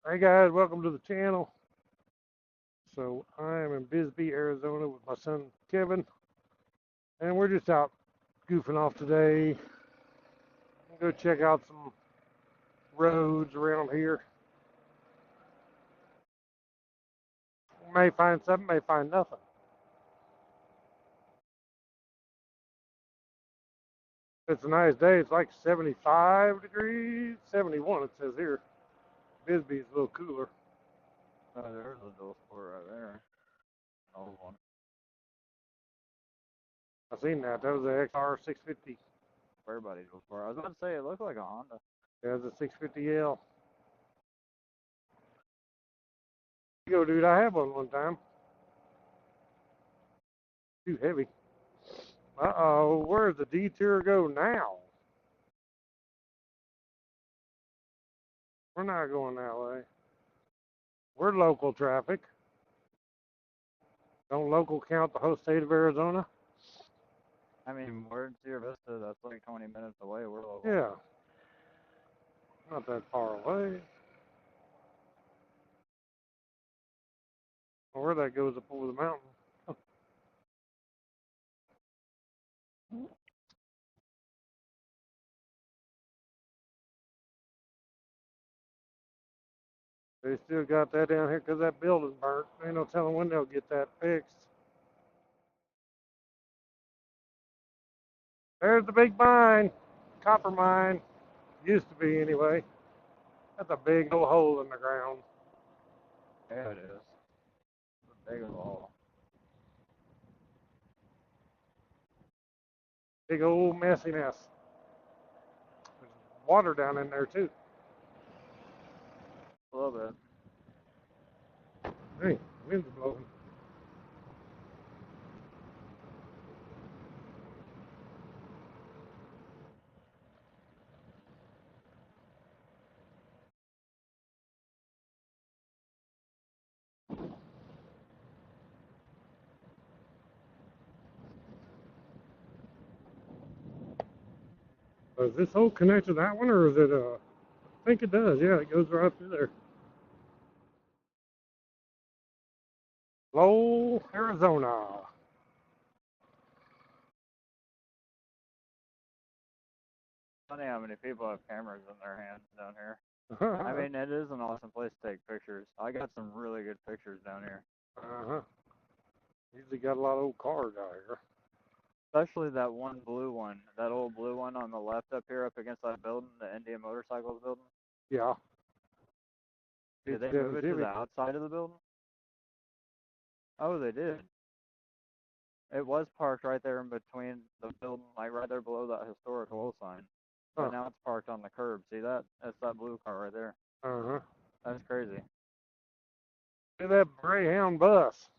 Hey guys, welcome to the channel. So I am in Bisbee, Arizona with my son Kevin, and we're just out goofing off today. Go check out some roads around here. May find something, may find nothing. It's a nice day. It's like 75 degrees, 71 it says here. Bisbee's a little cooler. Oh, there's a DUALSPORT right there. Old one. I seen that. That was the XR 650. Everybody DUALSPORT. I was about to say it looked like a Honda. Yeah, it's a 650L. Go, dude. I had one time. Too heavy. Uh-oh, where's the detour go now? We're not going that way. We're local traffic. Don't local count the whole state of Arizona? I mean, we're in Sierra Vista. That's like 20 minutes away. We're local. Yeah. Not that far away. Where that goes up over the mountain. They still got that down here because that building's burnt. Ain't no telling when they'll get that fixed. There's the big mine. Copper mine. Used to be anyway. That's a big old hole in the ground. Yeah, it is. It's a big old hole. Big old messiness. There's water down in there too. A little bit. Hey, wind's blowing. Does this hole connect to that one, or is it I think it does. Yeah, it goes right through there. Lowell, Arizona. Funny how many people have cameras in their hands down here. I mean, it is an awesome place to take pictures. I got some really good pictures down here. Usually got a lot of old cars out here. Especially that one blue one, that old blue one on the left up here, up against that building, the Indian Motorcycles building. Yeah. Did they move it to the outside of the building? Oh, they did. It was parked right there in between the building, like right there below that historic oil sign. But now it's parked on the curb. See that? That's that blue car right there. That's crazy. Look at that Greyhound bus.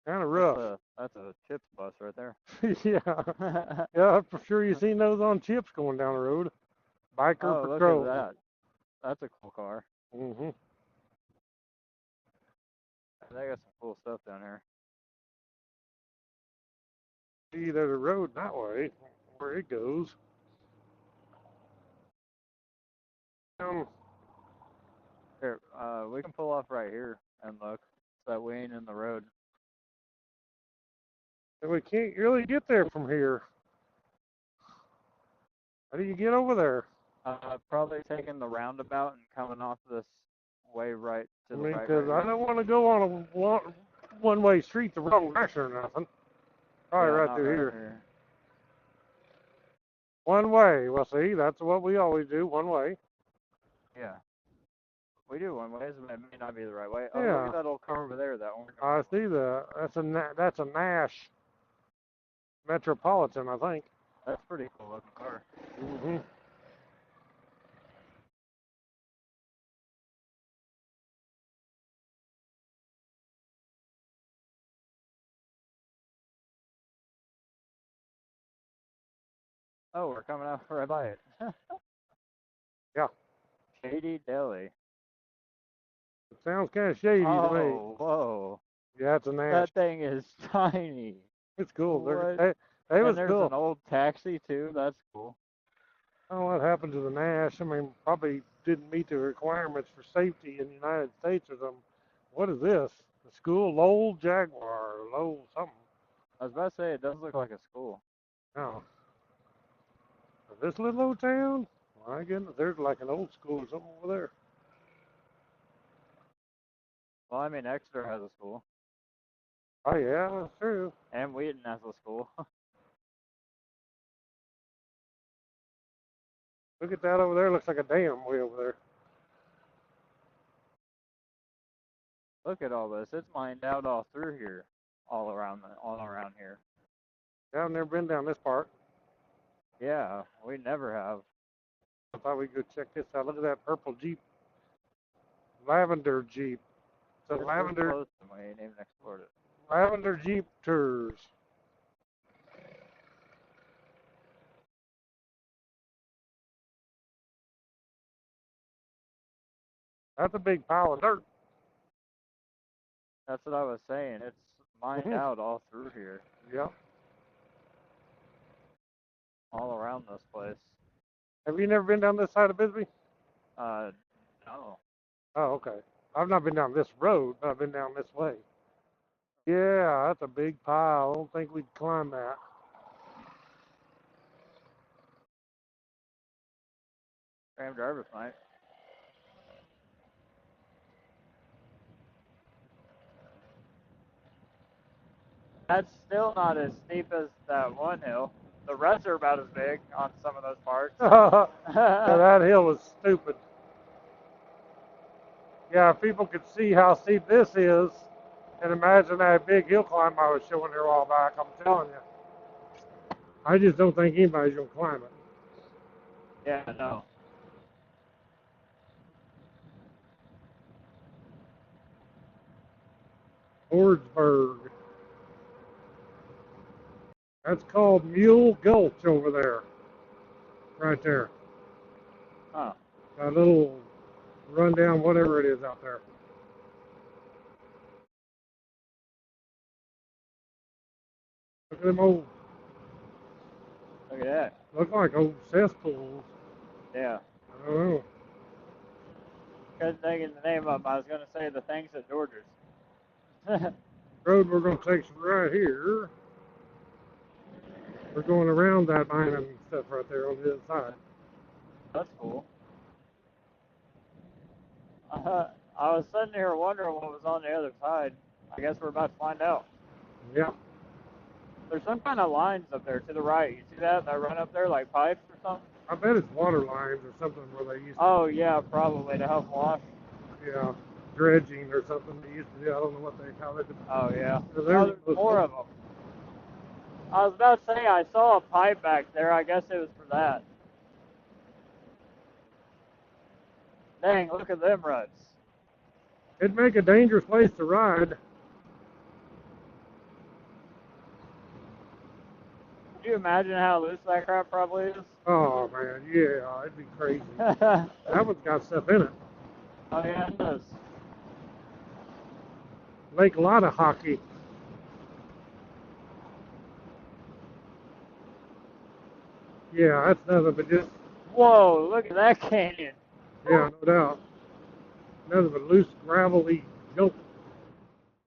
Kind of rough. That's a Chips bus right there. Yeah. Yeah, I'm sure you've seen those on Chips going down the road. Biker Patrol. Look at that. That's a cool car. Mm-hmm. They got some cool stuff down here. See, there's a road that way where it goes. Here, we can pull off right here and look so that we ain't in the road. And we can't really get there from here. How do you get over there? Probably taking the roundabout and coming off this way right to the right. Because I don't want to go on a one-way street the wrong direction or nothing. Probably right through here. One way. Well, see, that's what we always do, one way. Yeah. We do one way. It may not be the right way. Oh, yeah. Look at that old car over there. That one. I see that. That's a Nash Metropolitan, I think. That's a pretty cool looking car. Mm-hmm. Oh, we're coming out right by it. Yeah. Shady Deli. It sounds kind of shady to me. Oh, whoa. Yeah, it's a Nash. That thing is tiny. It's cool. What? They was there's cool. An old taxi, too. That's cool. I don't know what happened to the Nash. I mean, probably didn't meet the requirements for safety in the United States or something. What is this? The school Lowell Jaguar, Lowell something. I was about to say, it does look like a school. Oh. This little old town? My goodness, there's like an old school or something over there. Well, I mean, Exeter has a school. Oh yeah, that's true. And Wheaton has a school. Look at that over there. Looks like a dam way over there. Look at all this. It's mined out all through here. All around here. Yeah, I've never been down this part. Yeah, we never have. I thought we'd go check this out. Look at that purple Jeep. Lavender Jeep. It's a lavender. Close to me, ain't even explored it. Lavender Jeep Tours. That's a big pile of dirt. That's what I was saying. It's mined out all through here. Yep. All around this place. Have you never been down this side of Bisbee? No. Oh, okay. I've not been down this road, but I've been down this way. Yeah, that's a big pile. I don't think we'd climb that. Ram drivers might. That's still not as steep as that one hill. The rest are about as big on some of those parts. Yeah, that hill is stupid. Yeah, if people could see how steep this is, and imagine that big hill climb I was showing there a while back, I'm telling you. I just don't think anybody's going to climb it. Yeah, no. Ordsburg. That's called Mule Gulch over there. Right there. Huh. A little rundown, whatever it is out there. Look at them old. Look at that. Look like old cesspools. Yeah. I don't know. Couldn't think of the name of them. I was going to say the things at George's. Road we're going to take right here. We're going around that mine and stuff right there on the other side. That's cool. I was sitting here wondering what was on the other side. I guess we're about to find out. Yeah. There's some kind of lines up there to the right. You see that? That run up there like pipes or something? I bet it's water lines or something where they used to. Oh, yeah, probably to help wash. Yeah. Dredging or something they used to do. I don't know what they call it. Oh, yeah. There's more of them. I was about to say I saw a pipe back there. I guess it was for that. Dang, look at them ruts. It'd make a dangerous place to ride. Could you imagine how loose that crap probably is? Oh, man, yeah, it'd be crazy. That one's got stuff in it. Oh, yeah, it does. Lake Lotta hockey. Yeah, that's nothing but just... Whoa, look at that canyon. Yeah, no doubt. Nothing but loose, gravelly junk.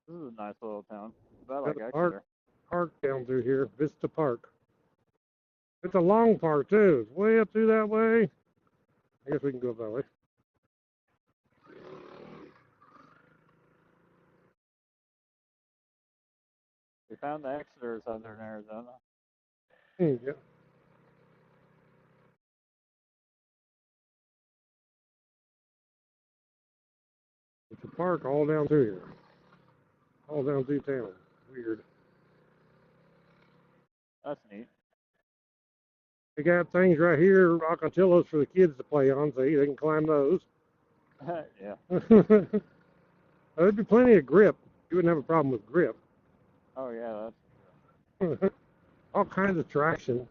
This is a nice little town. About like Exeter. Park down through here, Vista Park. It's a long park, too. It's way up through that way. I guess we can go that way. We found the Exeter Southern Arizona. Yeah. It's a park all down through here. All down through town. Weird. That's neat. They got things right here, rockatillos for the kids to play on, so they can climb those. Yeah. There'd be plenty of grip. You wouldn't have a problem with grip. Oh, yeah, that's All kinds of traction.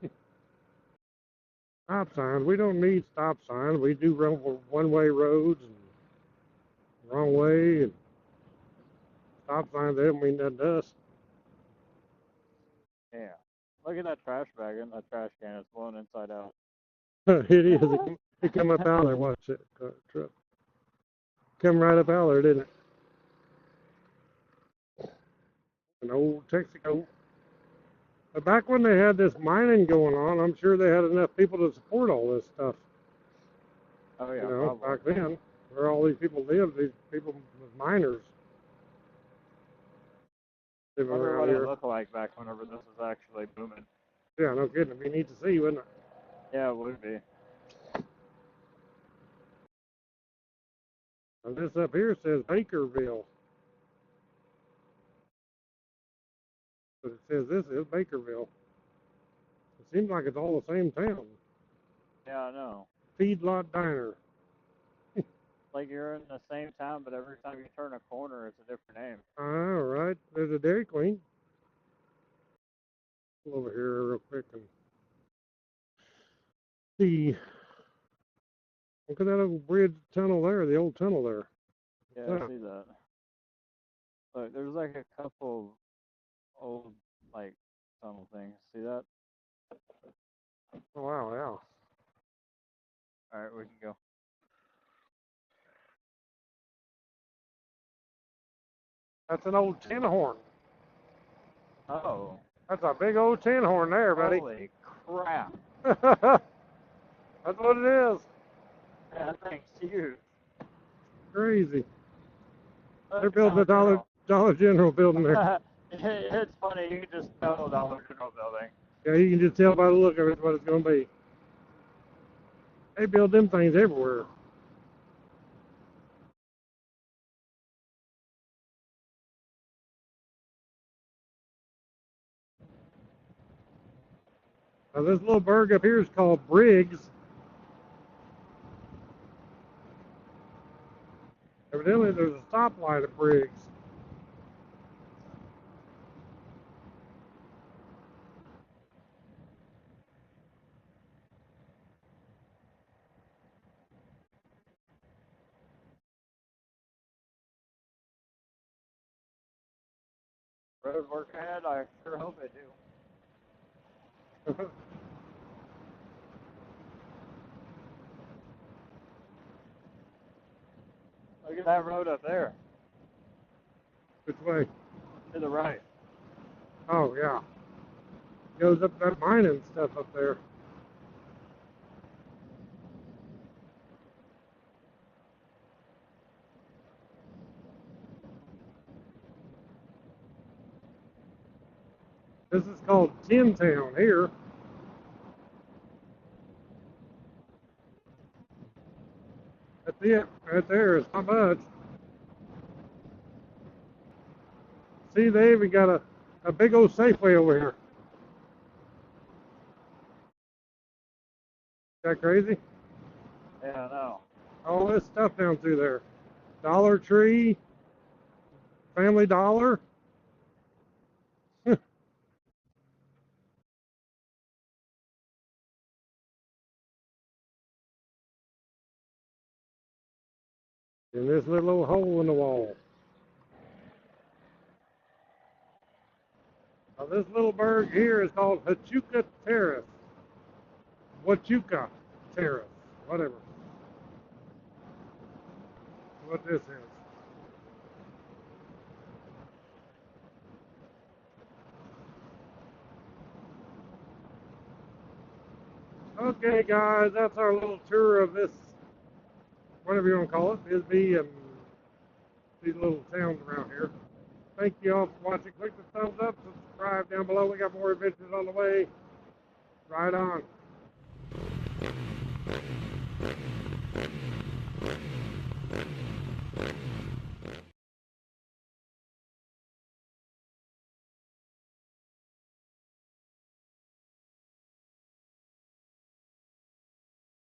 Stop signs. We don't need stop signs. We do run one-way roads and wrong way. And stop signs, they don't mean nothing to us. Yeah. Look at that trash bag in that trash can. It's blown inside out. It is. It come up out there. Watch it. Truck. Come right up out there, didn't it? An old Texaco. But back when they had this mining going on, I'm sure they had enough people to support all this stuff. Oh yeah, You know, probably. back then, where all these people lived, these people was miners. I wonder what it looked like back whenever this was actually booming. Yeah, no kidding. It'd be neat to see, wouldn't it? Yeah, it would be. Now this up here says Bakerville. But it says this is Bakerville. It seems like it's all the same town. Yeah, I know. Feedlot Diner. Like you're in the same town, but every time you turn a corner, it's a different name. All right. There's a Dairy Queen. Pull over here real quick and see. Look at that old bridge tunnel there, the old tunnel there. Yeah, I see that. Look, there's like a couple old, like, tunnel things. See that? Oh, wow, yeah. Alright, we can go. That's an old tin horn. Oh. That's a big old tin horn there, buddy. Holy crap. That's what it is. That thing's huge. Crazy. They're building a Dollar General building there. It's funny, you can just tell Dollar General building. Yeah, you can just tell by the look of it what it's going to be. They build them things everywhere. Now this little burg up here is called Riggs. Evidently there's a stoplight at Riggs. Road work ahead, I sure hope they do. Look at that road up there. Which way? To the right. Oh, yeah. Goes up that mining stuff up there. This is called Tin Town here. That's it. Right there. It's not much. See, they even got a big old Safeway over here. Is that crazy? Yeah, I know. All this stuff down through there. Dollar Tree, Family Dollar. In this little old hole in the wall. Now this little burg here is called Huachuca Terrace. Huachuca Terrace, whatever. What this is. Okay, guys, that's our little tour of this, whatever you want to call it, Bisbee and these little towns around here. Thank you all for watching. Click the thumbs up, subscribe down below. We got more adventures on the way. Right on.